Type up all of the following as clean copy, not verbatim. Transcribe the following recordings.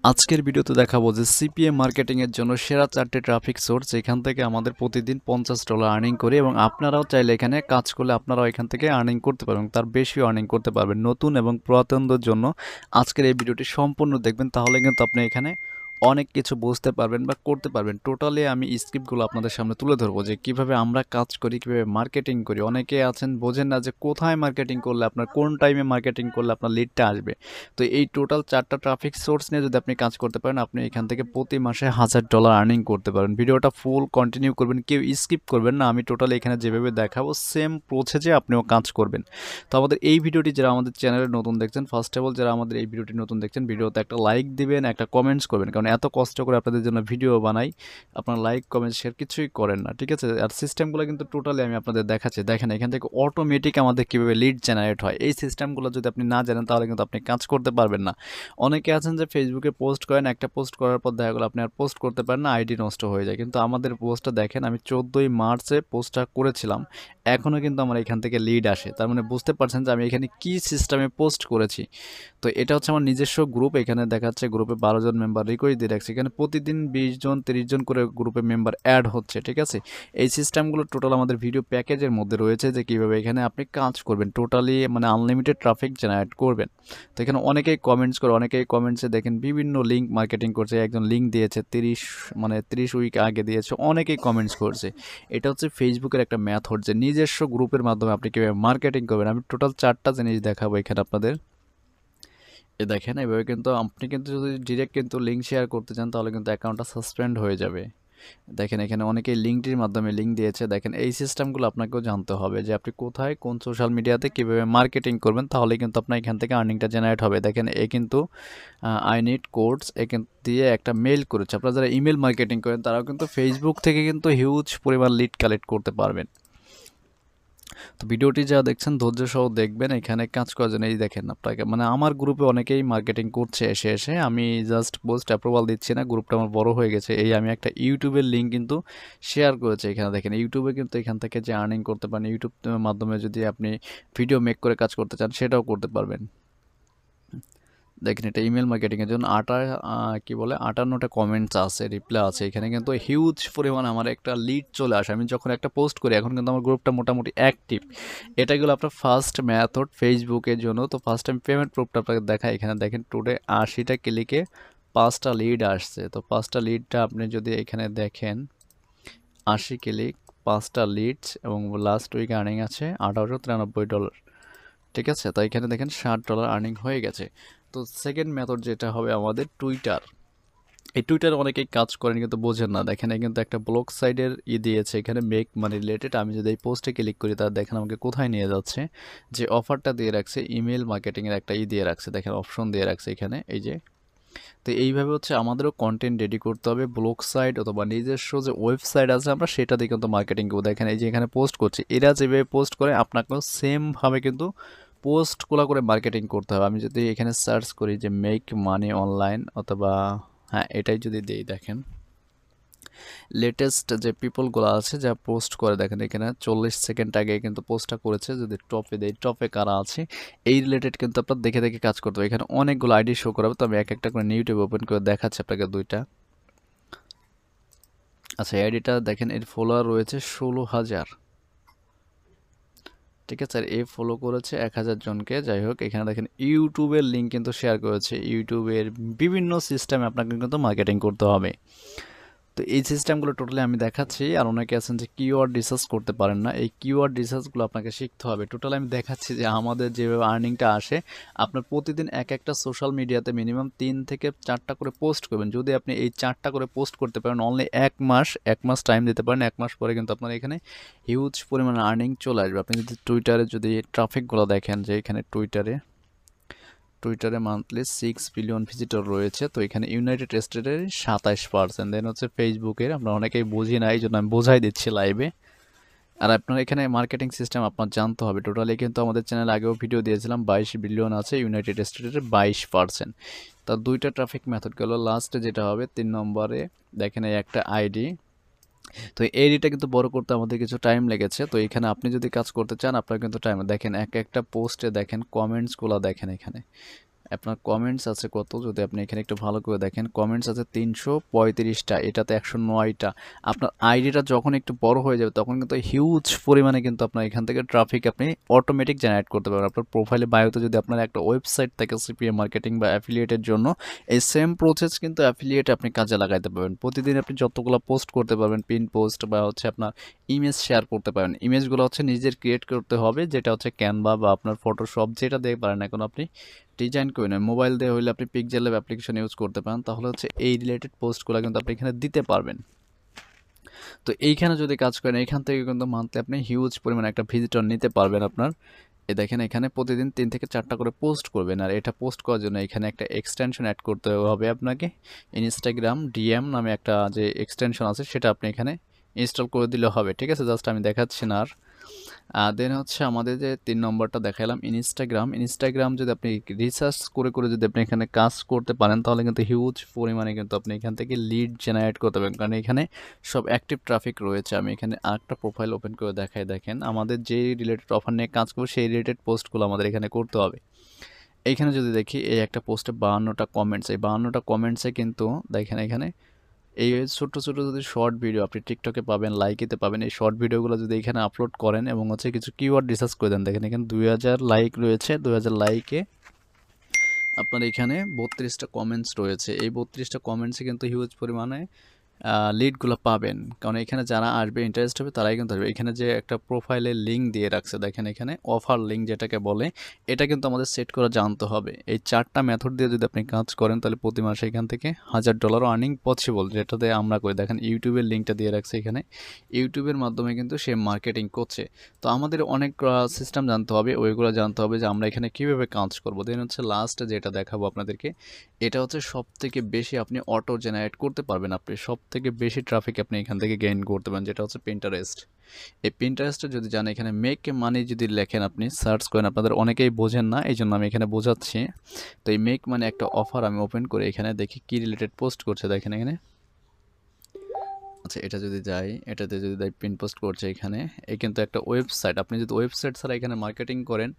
আজকের ভিডিওতে দেখাবো যে সিপিএ মার্কেটিং এর জন্য সেরা 4টি ট্রাফিক সোর্স এখান থেকে আমাদের প্রতিদিন $50 আর্নিং করি এবং আপনারাও চাইলে এখানে কাজ করলে আপনারাও এখান থেকে আর্নিং করতে পারবেন, তার বেশি আর্নিং করতে পারবেন। নতুন এবং পুরাতনদের জন্য আজকের এই ভিডিওটি সম্পূর্ণ দেখবেন, তাহলে কিন্তু আপনি এখানে অনেক কিছু বুঝতে পারবেন বা করতে পারবেন। টোটালি আমি স্ক্রিপ্টগুলো আপনাদের সামনে তুলে ধরবো যে কিভাবে আমরা কাজ করি, কিভাবে মার্কেটিং করি। অনেকে আছেন বোঝেন না যে কোথায় মার্কেটিং করলে আপনার কোন টাইমে মার্কেটিং করলে আপনার লিডটা আসবে। তো এই টোটাল 4টা ট্রাফিক সোর্স নিয়ে যদি আপনি কাজ করতে পারেন, আপনি এখান থেকে প্রতি মাসে $1000 আর্নিং করতে পারেন। ভিডিওটা ফুল কন্টিনিউ করবেন, কেউ স্কিপ করবেন না। আমি টোটালি এখানে যেভাবে দেখাবো সেম প্রসেসে আপনিও কাজ করবেন। তো আমাদের এই ভিডিওটি যারা আমাদের চ্যানেলে নতুন দেখছেন, ফার্স্ট অফ অল যারা আমাদের এই ভিডিওটি নতুন দেখছেন, ভিডিওতে একটা লাইক দিবেন, একটা কমেন্টস করবেন, কারণ এত কষ্ট করে আপনাদের জন্য ভিডিও বানাই, আপনার লাইক কমেন্ট শেয়ার কিছুই করেন না, ঠিক আছে? আর সিস্টেমগুলো কিন্তু টোটালি আমি আপনাদের দেখাচ্ছি। দেখেন এখান থেকে অটোমেটিক আমাদের কীভাবে লিড জেনারেট হয়, এই সিস্টেমগুলো যদি আপনি না জানেন তাহলে কিন্তু আপনি কাজ করতে পারবেন না। অনেকে আছেন যে ফেসবুকে পোস্ট করেন, একটা পোস্ট করার পর দেখা গেলো আপনি আর পোস্ট করতে পারেন না, আইডি নষ্ট হয়ে যায়। কিন্তু আমাদের পোস্টটা দেখেন, আমি 14ই মার্চে পোস্টটা করেছিলাম, এখনও কিন্তু আমার এখান থেকে লিড আসে। তার মানে বুঝতে পারছেন যে আমি এখানে কি সিস্টেমে পোস্ট করেছি। তো এটা হচ্ছে আমার নিজস্ব গ্রুপ, এখানে দেখাচ্ছে গ্রুপে 12 জন মেম্বার রিকোয়েস্ট দিয়ে রাখছে। এখানে প্রতিদিন 20 জন 30 জন করে গ্রুপে মেম্বার অ্যাড হচ্ছে, ঠিক আছে? এই সিস্টেমগুলো টোটাল আমাদের ভিডিও প্যাকেজের মধ্যে রয়েছে যে কীভাবে এখানে আপনি কাজ করবেন, টোটালি মানে আনলিমিটেড ট্রাফিক জেনারেট করবেন। তো এখানে অনেকেই কমেন্টস করে, অনেকেই কমেন্টসে দেখেন বিভিন্ন লিঙ্ক মার্কেটিং করছে। একজন লিঙ্ক দিয়েছে 30 উইক আগে দিয়েছে, অনেকেই কমেন্টস করছে। এটা হচ্ছে ফেসবুকের একটা মেথড যে নিজস্ব গ্রুপের মাধ্যমে আপনি কীভাবে মার্কেটিং করবেন। আমি টোটাল 4টা জিনিস দেখাবো এখানে আপনাদের। দেখেন এভাবে কিন্তু আপনি কিন্তু যদি ডিরেক্ট কিন্তু লিঙ্ক শেয়ার করতে চান তাহলে কিন্তু অ্যাকাউন্টটা সাসপেন্ড হয়ে যাবে। দেখেন এখানে অনেকেই লিঙ্কটির মাধ্যমে লিঙ্ক দিয়েছে। দেখেন এই সিস্টেমগুলো আপনাকেও জানতে হবে যে আপনি কোথায় কোন সোশ্যাল মিডিয়াতে কীভাবে মার্কেটিং করবেন, তাহলে কিন্তু আপনার এখান থেকে আর্নিংটা জেনারেট হবে। দেখেন এ কিন্তু আই নিড কোডস এখান দিয়ে একটা মেল করেছে। আপনারা যারা ইমেল মার্কেটিং করেন তারাও কিন্তু ফেসবুক থেকে কিন্তু হিউজ পরিমাণ লিড কালেক্ট করতে পারবেন। তো ভিডিওটি যা দেখছেন ধৈর্য সহ দেখবেন, এখানে কাজ করার জন্য এই দেখেন আপনাকে মানে আমার গ্রুপে অনেকেই মার্কেটিং করছে এসে এসে, আমি জাস্ট পোস্ট অ্যাপ্রুভাল দিচ্ছি না, গ্রুপটা আমার বড় হয়ে গেছে। এই আমি একটা ইউটিউবের লিঙ্ক কিন্তু শেয়ার করেছি। এখানে দেখেন ইউটিউবে কিন্তু এখান থেকে যে আর্নিং করতে পারেন, ইউটিউব মাধ্যমে যদি আপনি ভিডিও মেক করে কাজ করতে চান সেটাও করতে পারবেন। দেখেন এটা ইমেল মার্কেটিংয়ের জন্য কি বলে 58টা কমেন্টস আছে, রিপ্লাই আছে। এখানে কিন্তু হিউজ পরিমাণ আমার একটা লিড চলে আসে আমি যখন একটা পোস্ট করি। এখন কিন্তু আমার গ্রুপটা মোটামুটি অ্যাক্টিভ। এটা গেলো আপনার ফার্স্ট মেথড ফেসবুকের জন্য। তো ফার্স্ট টাইম পেমেন্ট প্রুফটা আপনাকে দেখায়। এখানে দেখেন টুডে 80টা ক্লিকে 5টা লিড আসছে। তো 5টা লিডটা আপনি যদি এখানে দেখেন 80 ক্লিক 5টা লিডস এবং লাস্ট উইক আর্নিং আছে $1893। ঠিক আছে? তো এখানে দেখেন $60 আর্নিং হয়ে গেছে। তো সেকেন্ড মেথড যেটা হবে আমাদের টুইটার। এই টুইটার অনেকেই কাজ করেন কিন্তু বোঝেন না। দেখেন কিন্তু একটা ব্লগ সাইডের দিয়েছে এখানে মেক মানি রিলেটেড। আমি যদি এই পোস্টে ক্লিক করি তাহলে দেখেন আমাকে কোথায় নিয়ে যাচ্ছে, যে অফারটা দিয়ে রাখছে ইমেল মার্কেটিংয়ের একটা দিয়ে রাখছে, দেখেন অপশন দিয়ে রাখছে এখানে এই যে। তো এইভাবে হচ্ছে আমাদেরও কন্টেন্ট রেডি করতে হবে, ব্লগ সাইট অথবা নিজস্ব যে ওয়েবসাইট আছে আমরা সেটা দিয়ে কিন্তু মার্কেটিং করবো। দেখেন এই যে এখানে পোস্ট করছি, এরা যেভাবে পোস্ট করে আপনাকেও সেমভাবে কিন্তু পোস্টগুলো করে মার্কেটিং করতে হবে। আমি যদি এখানে সার্চ করি যে মেক মানি অনলাইন অথবা হ্যাঁ এটাই যদি দিই, দেখেন লেটেস্ট যে পিপলগুলো আছে যা পোস্ট করে, দেখেন এখানে 40 সেকেন্ড আগে কিন্তু পোস্টটা করেছে। যদি টপে দেই, টপে কারা আছে এই রিলেটেড কিন্তু আপনার দেখে দেখে কাজ করতে হবে। এখানে অনেকগুলো আইডি শো করাবে, তো আমি এক একটা করে ইউটিউব ওপেন করে দেখাচ্ছি আপনাকে দুইটা। আচ্ছা এই আইডিটা দেখেন এর ফলোয়ার রয়েছে 16,000, ঠিক আছে? আর এ ফলো করেছে 1000 জনকে। যাই হোক এখানে দেখেন ইউটিউবের লিঙ্ক কিন্তু শেয়ার করেছে। ইউটিউবের বিভিন্ন সিস্টেমে আপনাকে কিন্তু মার্কেটিং করতে হবে। তো এই সিস্টেমগুলো টোটালি আমি দেখাচ্ছি। আর অনেকে আছেন যে কিওয়ার্ড রিসার্চ করতে পারেন না, এই কিওয়ার্ড রিসার্চগুলো আপনাকে শিখতে হবে। টোটালি আমি দেখাচ্ছি যে আমাদের যেভাবে আর্নিংটা আসে, আপনার প্রতিদিন এক একটা সোশ্যাল মিডিয়াতে মিনিমাম 3 থেকে 4টা করে পোস্ট করবেন। যদি আপনি এই 4টা করে পোস্ট করতে পারেন, অনলি এক মাস টাইম দিতে পারেন। এক মাস পরে কিন্তু আপনার এখানে হিউজ পরিমাণে আর্নিং চলে আসবে। আপনি যদি টুইটারে যদি ট্রাফিকগুলো দেখেন, যে এখানে টুইটারে মান্থলি 6 বিলিয়ন ভিজিটর রয়েছে। তো এখানে ইউনাইটেড স্টেটের 27%, দেন হচ্ছে ফেসবুকের, আমরা অনেকেই বুঝি না এই জন্য আমি বোঝাই দিচ্ছি লাইভে। আর আপনার এখানে মার্কেটিং সিস্টেম আপনার জানতে হবে। টোটালি কিন্তু আমাদের চ্যানেলে আগেও ভিডিও দিয়েছিলাম, 22 বিলিয়ন আছে ইউনাইটেড স্টেটের 22%। তার দুইটা ট্রাফিক মেথড গেল। লাস্টে যেটা হবে 3 নম্বরে দেখেন এই একটা আইডি। তো এই আইডিটা কিন্তু বড় করতে আমাদের কিছু টাইম লেগেছে। তো এখানে আপনি যদি কাজ করতে চান আপনার কিন্তু টাইম দেখেন, এক একটা পোস্টে দেখেন কমেন্টসগুলো দেখেন এখানে আপনার কমেন্টস আছে কত, যদি আপনি এখানে একটু ভালো করে দেখেন, কমেন্টস আছে 335টা, এটাতে 109টা। আপনার আইডিটা যখন একটু বড় হয়ে যাবে তখন কিন্তু হিউজ পরিমাণে কিন্তু আপনার এখান থেকে ট্রাফিক আপনি অটোমেটিক জেনারেট করতে পারবেন। আপনার প্রোফাইলে বায়োতে যদি আপনার একটা ওয়েবসাইট থাকে সিপিএ মার্কেটিং বা অ্যাফিলিয়েটের জন্য, এই সেম প্রসেস কিন্তু অ্যাফিলিয়েটে আপনি কাজে লাগাইতে পারবেন। প্রতিদিন আপনি যতগুলো পোস্ট করতে পারবেন, পিন পোস্ট বা হচ্ছে আপনার ইমেজ শেয়ার করতে পারেন। ইমেজগুলো হচ্ছে নিজের ক্রিয়েট করতে হবে, যেটা হচ্ছে ক্যানভা বা আপনার ফটোশপ যেটা দিয়ে পারেন এখন আপনি ডিজাইন করে নেন। মোবাইল দিয়ে হইলে আপনি পিক্সেল ল্যাব অ্যাপ্লিকেশন ইউজ করতে পারেন, তাহলে হচ্ছে এই রিলেটেড পোস্টগুলো কিন্তু আপনি এখানে দিতে পারবেন। তো এইখানে যদি কাজ করেন এখান থেকে কিন্তু মান্থলি আপনি হিউজ পরিমাণে একটা ভিজিটর নিতে পারবেন আপনার। দেখেন এখানে প্রতিদিন 3 থেকে 4টা করে পোস্ট করবেন, আর এটা পোস্ট করার জন্য এখানে একটা এক্সটেনশন অ্যাড করতে হবে আপনাকে। ইনস্টাগ্রাম ডিএম নামে একটা যে এক্সটেনশন আছে সেটা আপনি এখানে ইনস্টল করে দিলে হবে, ঠিক আছে? জাস্ট আমি দেখাচ্ছি না। আর দেন হচ্ছে আমাদের যে 3 নম্বরটা দেখালাম ইনস্টাগ্রাম যদি আপনি রিসার্চ করে করে যদি আপনি এখানে কাজ করতে পারেন তাহলে কিন্তু হিউজ পরিমাণে কিন্তু আপনি এখান থেকে লিড জেনারেট করতে পারবেন, কারণ এখানে সব অ্যাক্টিভ ট্রাফিক রয়েছে। আমি এখানে আরেকটা প্রোফাইল ওপেন করে দেখাই, দেখেন আমাদের যে রিলেটেড অফার নিয়ে কাজ করবো সেই রিলেটেড পোস্টগুলো আমাদের এখানে করতে হবে। এইখানে যদি দেখি এই একটা পোস্টে 52টা কমেন্টস, এই 52টা কমেন্টসে কিন্তু দেখেন এখানে এই ছোট্ট ছোট যদি শর্ট ভিডিও আপনি টিকটকে পাবেন, লাইকিতে পাবেন, এই শর্ট ভিডিওগুলো যদি এখানে আপলোড করেন এবং হচ্ছে কিছু কিওয়ার্ড রিসার্চ করে দেন, দেখেন এখানে 2000 লাইক রয়েছে, 2000 লাইকে আপনার এখানে 32টা কমেন্টস রয়েছে। এই 32টা কমেন্টসে কিন্তু হিউজ পরিমাণে লিডগুলো পাবেন, কারণ এখানে যারা আসবে ইন্টারেস্ট হবে তারাই কিন্তু আসবে। এখানে যে একটা প্রোফাইলের লিঙ্ক দিয়ে রাখছে, দেখেন এখানে অফার লিঙ্ক যেটাকে বলে, এটা কিন্তু আমাদের সেট করা জানতে হবে। এই 4টা মেথড দিয়ে যদি আপনি কাজ করেন তাহলে প্রতি মাসে এখান থেকে $1000 আর্নিং পসিবল, যেটাতে আমরা করি। দেখেন ইউটিউবের লিঙ্কটা দিয়ে রাখছে এখানে, ইউটিউবের মাধ্যমে কিন্তু সে মার্কেটিং করছে। তো আমাদের অনেক সিস্টেম জানতে হবে, ওইগুলো জানতে হবে যে আমরা এখানে কীভাবে কাজ করবো। দেন হচ্ছে লাস্টে যেটা দেখাবো আপনাদেরকে, এটা হচ্ছে সবথেকে বেশি আপনি অটো জেনারেট করতে পারবেন, আপনি সবথেকে বেশি ট্রাফিক আপনি এখান থেকে গেইন করতে পারেন, যেটা হচ্ছে পিন্টারেস্ট। এই পিন্টারেস্টে যদি যান এখানে মেক মানি যদি লেখেন আপনি সার্চ করেন, আপনাদের অনেকেই বোঝেন না, এই জন্য আমি এখানে বোঝাচ্ছি। তো এই মেক মানি একটা অফার আমি ওপেন করে এখানে দেখি কি রিলেটেড পোস্ট করছে, দেখেন এখানে। আচ্ছা এটা যদি যাই, এটাতে যদি যাই পিন পোস্ট করছে এখানে, এই কিন্তু একটা ওয়েবসাইট। আপনি যদি ওয়েবসাইট ছাড়া এখানে মার্কেটিং করেন,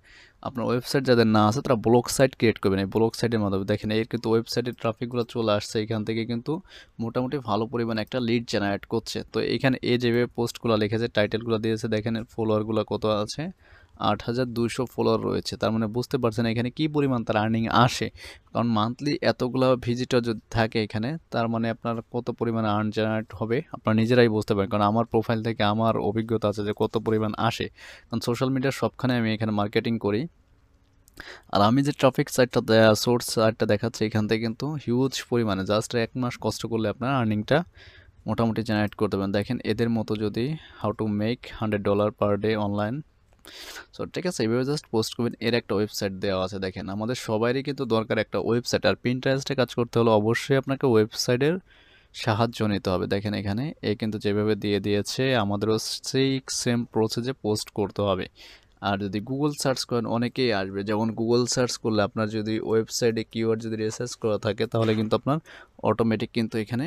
আপনার ওয়েবসাইট যাদের না আছে তারা ব্লগ সাইট ক্রিয়েট করবেন। এই ব্লগ সাইটের মাধ্যমে দেখেন এর কিন্তু ওয়েবসাইটের ট্রাফিকগুলো চলে আসছে, এখান থেকে কিন্তু মোটামুটি ভালো পরিমাণে একটা লিড জেনারেট করছে। তো এখানে এ যেভাবে পোস্টগুলো লিখেছে, টাইটেলগুলো দিয়েছে, দেখেন ফলোয়ারগুলো কত আছে, 8200 ফলোয়ার রয়েছে। তার মানে বুঝতে পারছেন এখানে কি পরিমাণ তার আর্নিং আসে, কারণ মান্থলি এতগুলো ভিজিটর যদি থাকে এখানে, তার মানে আপনার কত পরিমাণ আর্ন জেনারেট হবে আপনারা নিজেরাই বুঝতে পারেন। কারণ আমার প্রোফাইল থেকে আমার অভিজ্ঞতা আছে যে কত পরিমাণ আসে, কারণ সোশ্যাল মিডিয়ার সবখানে আমি এখানে মার্কেটিং করি। আর আমি যে ট্রাফিক সাইটটা সোর্স সাইটটা দেখাচ্ছি এখান থেকে কিন্তু হিউজ পরিমাণে জাস্ট 1 মাস কষ্ট করলে আপনার আর্নিংটা মোটামুটি জেনারেট করতে পারেন। দেখেন এদের মতো যদি how to make $100 per day online, so ঠিক আছে, এইভাবে জাস্ট পোস্ট করবেন। এর একটা ওয়েবসাইট দেওয়া আছে, দেখেন আমাদের সবারই কিন্তু দরকার একটা ওয়েবসাইট, আর পিন্টারেস্টে কাজ করতে হলে অবশ্যই আপনাকে ওয়েবসাইটের সাহায্য নিতে হবে। দেখেন এখানে এ কিন্তু যেভাবে দিয়ে দিয়েছে আমাদেরও সেই সেম প্রসেসে পোস্ট করতে হবে। আর যদি গুগল সার্চ করেন অনেকেই আসবে, যেমন গুগল সার্চ করলে আপনার যদি ওয়েবসাইটে কিওয়ার্ড যদি রিসার্চ করা থাকে তাহলে কিন্তু আপনার অটোমেটিক কিন্তু এখানে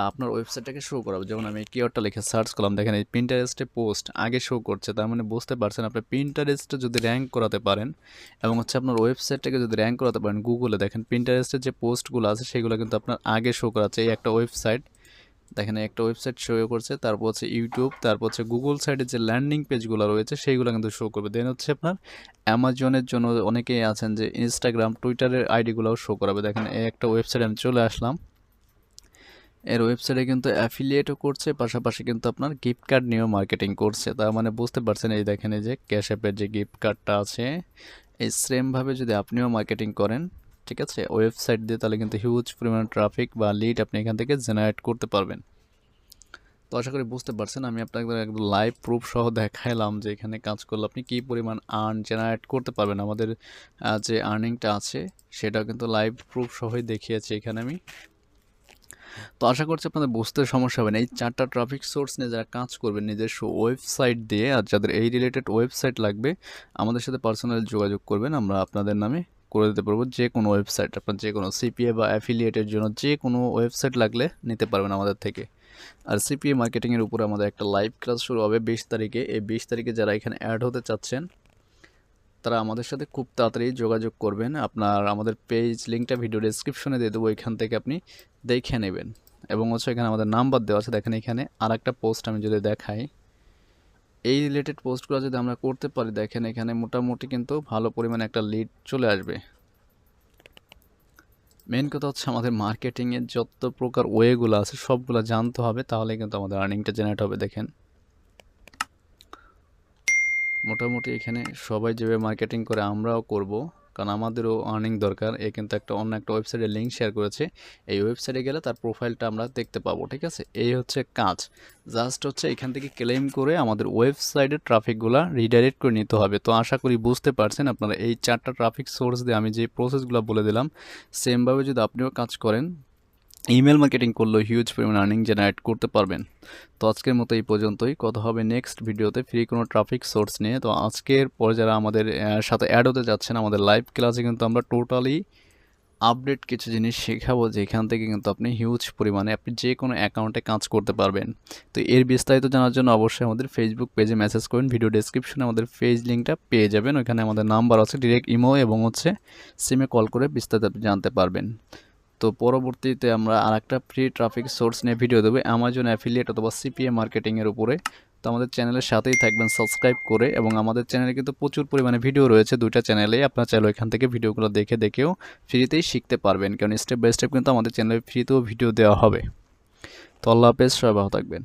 আপনার ওয়েবসাইটটাকে শো করাবে। যেমন আমি কিওয়ার্ডটা লিখে সার্চ করলাম, দেখেন এই পিন্টারেস্টে পোস্ট আগে শো করছে, তার মানে বুঝতে পারছেন আপনি পিন্টারেস্টে যদি র্যাঙ্ক করাতে পারেন এবং হচ্ছে আপনার ওয়েবসাইটটাকে যদি র্যাঙ্ক করাতে পারেন গুগলে, দেখেন পিন্টারেস্টের যে পোস্টগুলো আছে সেগুলো কিন্তু আপনার আগে শো করাচ্ছে। এই একটা ওয়েবসাইট, দেখেন একটা ওয়েবসাইট শো করছে, তারপর হচ্ছে ইউটিউব, তারপর হচ্ছে গুগল সাইডের যে ল্যান্ডিং পেজগুলো রয়েছে সেইগুলো কিন্তু শো করবে। দেন হচ্ছে আপনার অ্যামাজনের জন্য অনেকেই আছেন যে ইনস্টাগ্রাম টুইটারের আইডিগুলোও শো করাবে। দেখেন এই একটা ওয়েবসাইট আমি চলে আসলাম, এর ওয়েবসাইটে কিন্তু অ্যাফিলিয়েটও করছে, পাশাপাশি কিন্তু আপনার গিফট কার্ড নিয়েও মার্কেটিং করছে। তার মানে বুঝতে পারছেন, এই দেখেন এই যে ক্যাশ অ্যাপের যে গিফট কার্ডটা আছে, এই সেমভাবে যদি আপনিও মার্কেটিং করেন, ঠিক আছে, ওয়েবসাইট দিয়ে, তাহলে কিন্তু হিউজ পরিমাণ ট্রাফিক বা লিড আপনি এখান থেকে জেনারেট করতে পারবেন। তো আশা করি বুঝতে পারছেন, আমি আপনাকে একদম লাইভ প্রুফ সহ দেখাইলাম যে এখানে কাজ করলে আপনি কী পরিমাণ আর্ন জেনারেট করতে পারবেন। আমাদের যে আর্নিংটা আছে সেটাও কিন্তু লাইভ প্রুফ সহই দেখিয়েছি এখানে আমি। তো আশা করছি আপনাদের বুঝতে সমস্যা হবে না। এই 4টা ট্রাফিক সোর্স নিয়ে যারা কাজ করবেন নিজস্ব ওয়েবসাইট দিয়ে, আর যাদের এই রিলেটেড ওয়েবসাইট লাগবে আমাদের সাথে পার্সোনালি যোগাযোগ করবেন, আমরা আপনাদের নামে করে দিতে পারবো যে কোনো ওয়েবসাইট। আপনার যে কোনো সিপিএ বা অ্যাফিলিয়েটের জন্য যে কোনো ওয়েবসাইট লাগলে নিতে পারবেন আমাদের থেকে। আর সিপিএ মার্কেটিংয়ের উপরে আমাদের একটা লাইভ ক্লাস শুরু হবে 20 তারিখে। এই 20 তারিখে যারা এখানে অ্যাড হতে চাচ্ছেন তারা আমাদের সাথে খুব তাড়াতাড়ি যোগাযোগ করবেন। আপনার আমাদের পেজ লিঙ্কটা ভিডিও ডেসক্রিপশনে দিয়ে দেবো, এখান থেকে আপনি দেখে নেবেন। এবং হচ্ছে এখানে আমাদের নাম্বার দেওয়া আছে, দেখেন এখানে আরেকটা পোস্ট আমি যদি দেখাই, এই রিলেটেড পোস্টগুলো যদি আমরা করতে পারি, দেখেন এখানে মোটামুটি কিন্তু ভালো পরিমাণে একটা লিড চলে আসবে। মেন কথা হচ্ছে আমাদের মার্কেটিংয়ের যত প্রকার ওয়েগুলো আছে সবগুলো জানতে হবে, তাহলে কিন্তু আমাদের আর্নিংটা জেনারেট হবে। দেখেন মোটামুটি এখানে সবাই যেভাবে মার্কেটিং করে আমরাও করব, কারণ আমাদেরও আর্নিং দরকার। এ কিন্তু অন্য একটা ওয়েবসাইটের লিঙ্ক শেয়ার করেছে, এই ওয়েবসাইটে গেলে তার প্রোফাইলটা আমরা দেখতে পাবো। ঠিক আছে, এই হচ্ছে কাজ। জাস্ট হচ্ছে এখান থেকে ক্লেম করে আমাদের ওয়েবসাইটের ট্রাফিকগুলো রিডাইরেক্ট করে নিতে হবে। তো আশা করি বুঝতে পারছেন আপনারা। এই 4টা ট্রাফিক সোর্স দিয়ে আমি যে প্রসেসগুলো বলে দিলাম, সেমভাবে যদি আপনিও কাজ করেন, ইমেল মার্কেটিং করলেও হিউজ পরিমাণ আর্নিং জেনারেট করতে পারবেন। তো আজকের মতো এই পর্যন্তই, কথা হবে নেক্সট ভিডিওতে ফ্রি কোনো ট্রাফিক সোর্স নিয়ে। তো আজকের পর যারা আমাদের সাথে অ্যাড হতে যাচ্ছেন, আমাদের লাইভ ক্লাসে কিন্তু আমরা টোটালি আপডেট কিছু জিনিস শেখাবো, যেখান থেকে কিন্তু আপনি হিউজ পরিমাণে আপনি যে কোনো অ্যাকাউন্টে কাজ করতে পারবেন। তো এর বিস্তারিত জানার জন্য অবশ্যই আমাদের ফেসবুক পেজে মেসেজ করুন, ভিডিও ডেসক্রিপশনে আমাদের পেজ লিঙ্কটা পেয়ে যাবেন, ওখানে আমাদের নাম্বার আছে, ডিরেক্ট ইমো এবং হচ্ছে সিমে কল করে বিস্তারিত আপনি জানতে পারবেন। তো পরবর্তীতে আমরা আরেকটা ফ্রি ট্রাফিক সোর্স নিয়ে ভিডিও দেবো, অ্যামাজন অ্যাফিলিয়েট অথবা সিপিএ মার্কেটিংয়ের উপরে। তো আমাদের চ্যানেলের সাথেই থাকবেন সাবস্ক্রাইব করে, এবং আমাদের চ্যানেলে কিন্তু প্রচুর পরিমাণে ভিডিও রয়েছে, 2টা চ্যানেলে। আপনারা চাইলে এখান থেকে ভিডিওগুলো দেখেও ফ্রিতেই শিখতে পারবেন, কারণ স্টেপ বাই স্টেপ কিন্তু আমাদের চ্যানেলে ফ্রিতেও ভিডিও দেওয়া হবে। তো আল্লাহ হাফেজ, সবাই ভালো থাকবেন।